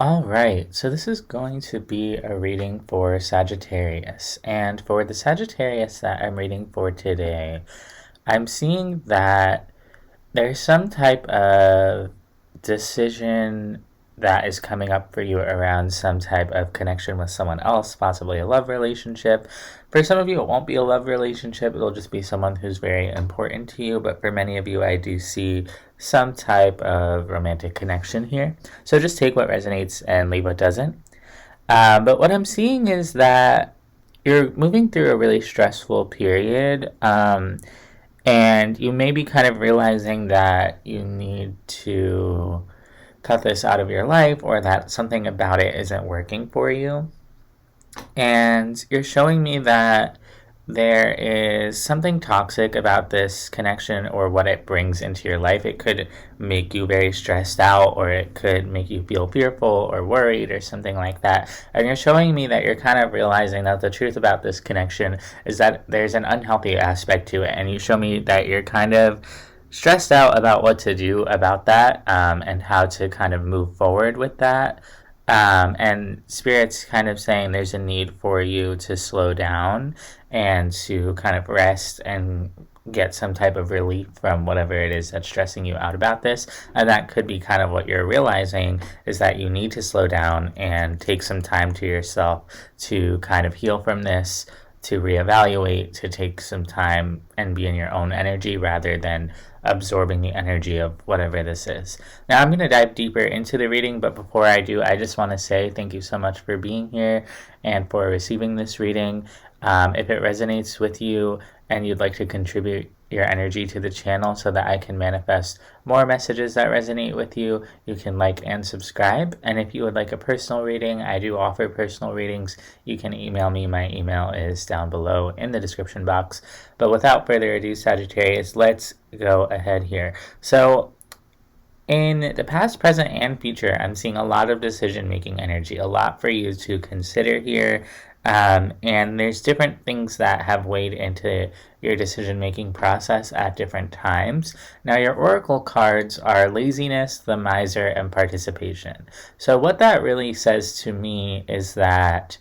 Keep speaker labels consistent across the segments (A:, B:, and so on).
A: All right, so this is going to be a reading for Sagittarius. And for the Sagittarius that I'm reading for today, I'm seeing that there's some type of decision that is coming up for you around some type of connection with someone else, possibly a love relationship. For some of you, it won't be a love relationship, it'll just be someone who's very important to you. But for many of you, I do see some type of romantic connection here. So just take what resonates and leave what doesn't. But what I'm seeing is that you're moving through a really stressful period. And you may be kind of realizing that you need to cut this out of your life or that something about it isn't working for you. And you're showing me that there is something toxic about this connection or what it brings into your life. It could make you very stressed out, or it could make you feel fearful or worried or something like that. And you're showing me that you're kind of realizing that the truth about this connection is that there's an unhealthy aspect to it. And you show me that you're kind of stressed out about what to do about that, and how to kind of move forward with that. And Spirit's kind of saying there's a need for you to slow down and to kind of rest and get some type of relief from whatever it is that's stressing you out about this. And that could be kind of what you're realizing, is that you need to slow down and take some time to yourself to kind of heal from this, to reevaluate, to take some time and be in your own energy rather than absorbing the energy of whatever this is. Now, I'm going to dive deeper into the reading, but before I do, I just want to say thank you so much for being here and for receiving this reading. If it resonates with you and you'd like to contribute your energy to the channel so that I can manifest more messages that resonate with you, you can like and subscribe. And if you would like a personal reading, I do offer personal readings. You can email me. My email is down below in the description box. But without further ado, Sagittarius, let's go ahead here. So in the past, present, and future, I'm seeing a lot of decision-making energy, a lot for you to consider here. And there's different things that have weighed into your decision-making process at different times. Now, your oracle cards are laziness, the miser, and participation. So what that really says to me is that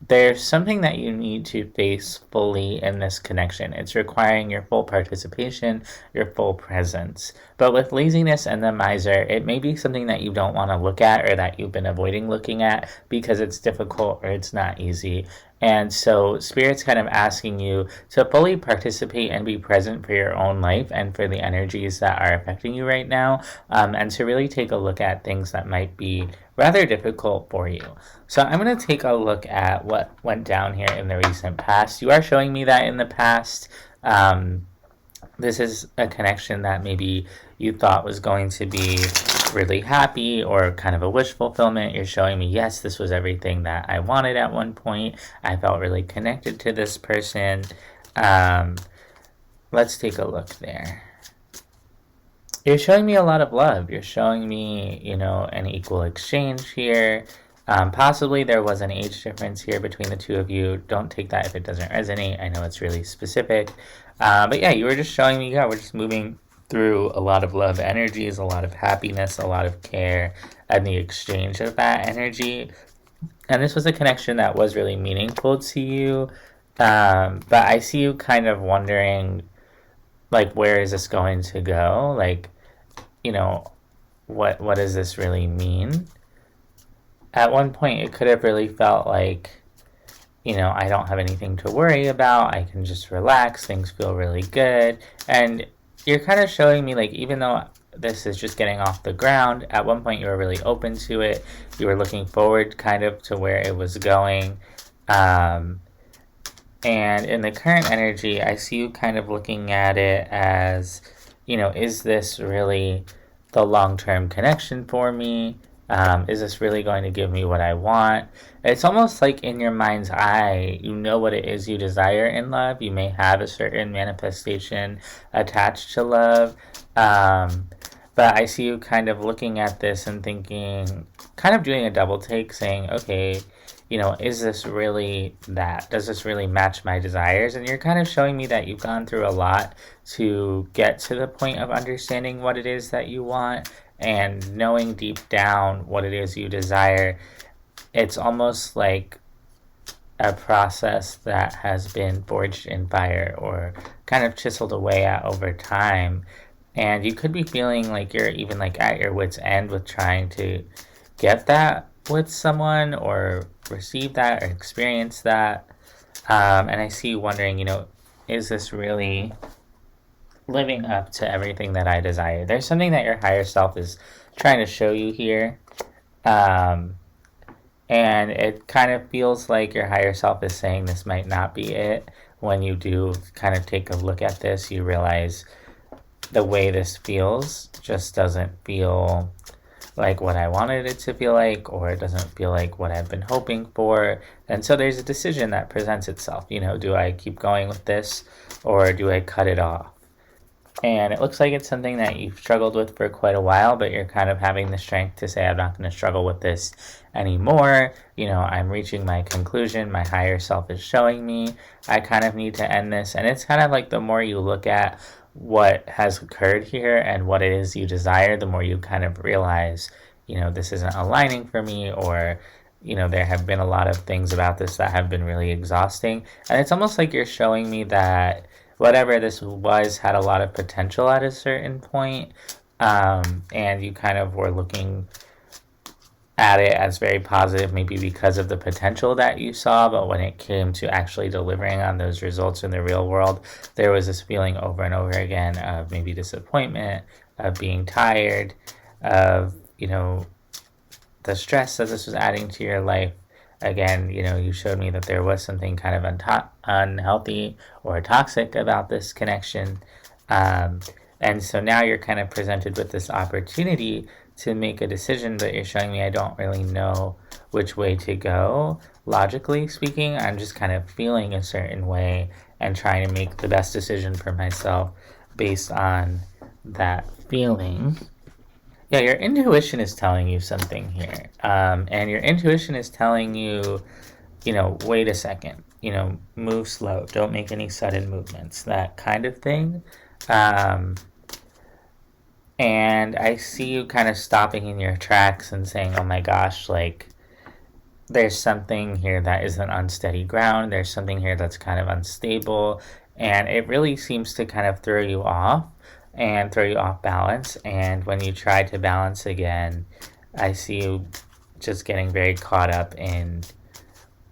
A: there's something that you need to face fully in this connection. It's requiring your full participation, your full presence. But with laziness and the miser, it may be something that you don't want to look at or that you've been avoiding looking at because it's difficult or it's not easy. And so Spirit's kind of asking you to fully participate and be present for your own life and for the energies that are affecting you right now, and to really take a look at things that might be rather difficult for you. So I'm going to take a look at what went down here in the recent past. You are showing me that in the past, this is a connection that maybe you thought was going to be really happy or kind of a wish fulfillment. You're showing me, yes, this was everything that I wanted at one point. I felt really connected to this person. Let's take a look there. You're showing me a lot of love. You're showing me, an equal exchange here. Possibly there was an age difference here between the two of you. Don't take that if it doesn't resonate. I know it's really specific. But yeah, you were just showing me, we're just moving through a lot of love energies, a lot of happiness, a lot of care, and the exchange of that energy. And this was a connection that was really meaningful to you. But I see you kind of wondering, like, where is this going to go? Like, what does this really mean? At one point, it could have really felt like, I don't have anything to worry about. I can just relax. Things feel really good. And you're kind of showing me, like, even though this is just getting off the ground, at one point you were really open to it. You were looking forward kind of to where it was going. And in the current energy, I see you kind of looking at it as, is this really the long-term connection for me? Is this really going to give me what I want? It's almost like in your mind's eye, you know what it is you desire in love. You may have a certain manifestation attached to love. But I see you kind of looking at this and thinking, kind of doing a double take, saying, okay, is this really that? Does this really match my desires? And you're kind of showing me that you've gone through a lot to get to the point of understanding what it is that you want. and knowing deep down what it is you desire, it's almost like a process that has been forged in fire or kind of chiseled away at over time. And you could be feeling like you're even like at your wit's end with trying to get that with someone or receive that or experience that. And I see you wondering, is this really living up to everything that I desire? There's something that your higher self is trying to show you here. And it kind of feels like your higher self is saying this might not be it. When you do kind of take a look at this, you realize the way this feels just doesn't feel like what I wanted it to feel like, or it doesn't feel like what I've been hoping for. And so there's a decision that presents itself. Do I keep going with this or do I cut it off? And it looks like it's something that you've struggled with for quite a while, but you're kind of having the strength to say, I'm not going to struggle with this anymore. I'm reaching my conclusion. My higher self is showing me I kind of need to end this. And it's kind of like the more you look at what has occurred here and what it is you desire, the more you kind of realize, this isn't aligning for me, or, there have been a lot of things about this that have been really exhausting. And it's almost like you're showing me that whatever this was had a lot of potential at a certain point, and you kind of were looking at it as very positive, maybe because of the potential that you saw, but when it came to actually delivering on those results in the real world, there was this feeling over and over again of maybe disappointment, of being tired, of, the stress that this was adding to your life. Again, you showed me that there was something kind of unhealthy or toxic about this connection. And so now you're kind of presented with this opportunity to make a decision, but you're showing me I don't really know which way to go. Logically speaking, I'm just kind of feeling a certain way and trying to make the best decision for myself based on that feeling. Yeah, your intuition is telling you something here. And your intuition is telling you, wait a second, move slow. Don't make any sudden movements, that kind of thing. And I see you kind of stopping in your tracks and saying, oh my gosh, like, there's something here that isn't on steady ground. There's something here that's kind of unstable. And it really seems to kind of throw you off and throw you off balance. And when you try to balance again, I see you just getting very caught up in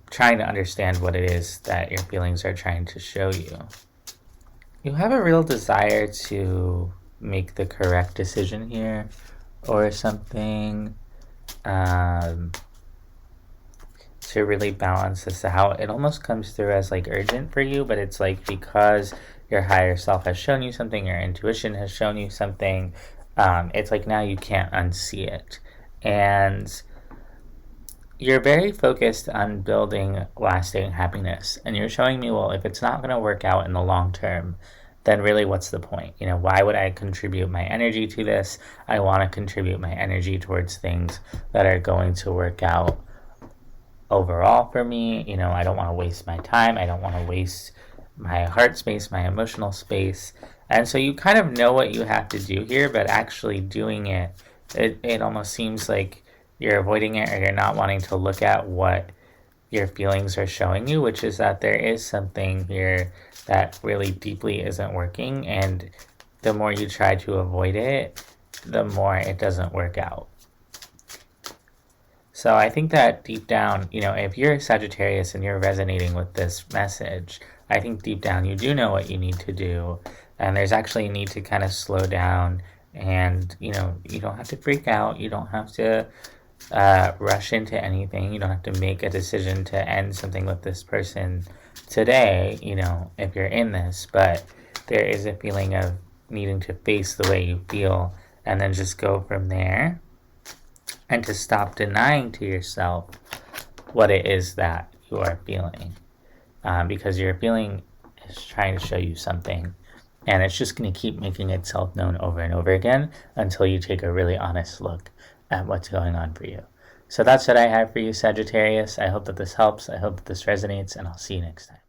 A: trying to understand what it is that your feelings are trying to show you. You have a real desire to make the correct decision here or something, to really balance this out. It almost comes through as like urgent for you, but it's like because your higher self has shown you something, your intuition has shown you something, it's like now you can't unsee it. And you're very focused on building lasting happiness. And you're showing me, well, if it's not going to work out in the long term, then really what's the point? Why would I contribute my energy to this? I want to contribute my energy towards things that are going to work out overall for me. I don't want to waste my time. I don't want to waste my heart space, my emotional space. And so you kind of know what you have to do here, but actually doing it almost seems like you're avoiding it, or you're not wanting to look at what your feelings are showing you, which is that there is something here that really deeply isn't working. And the more you try to avoid it, the more it doesn't work out. So I think that deep down, if you're a Sagittarius and you're resonating with this message, I think deep down you do know what you need to do. And there's actually a need to kind of slow down. And, you don't have to freak out. You don't have to rush into anything. You don't have to make a decision to end something with this person today, if you're in this. But there is a feeling of needing to face the way you feel and then just go from there. And to stop denying to yourself what it is that you are feeling. Because your feeling is trying to show you something. And it's just going to keep making itself known over and over again until you take a really honest look at what's going on for you. So that's what I have for you, Sagittarius. I hope that this helps. I hope that this resonates, and I'll see you next time.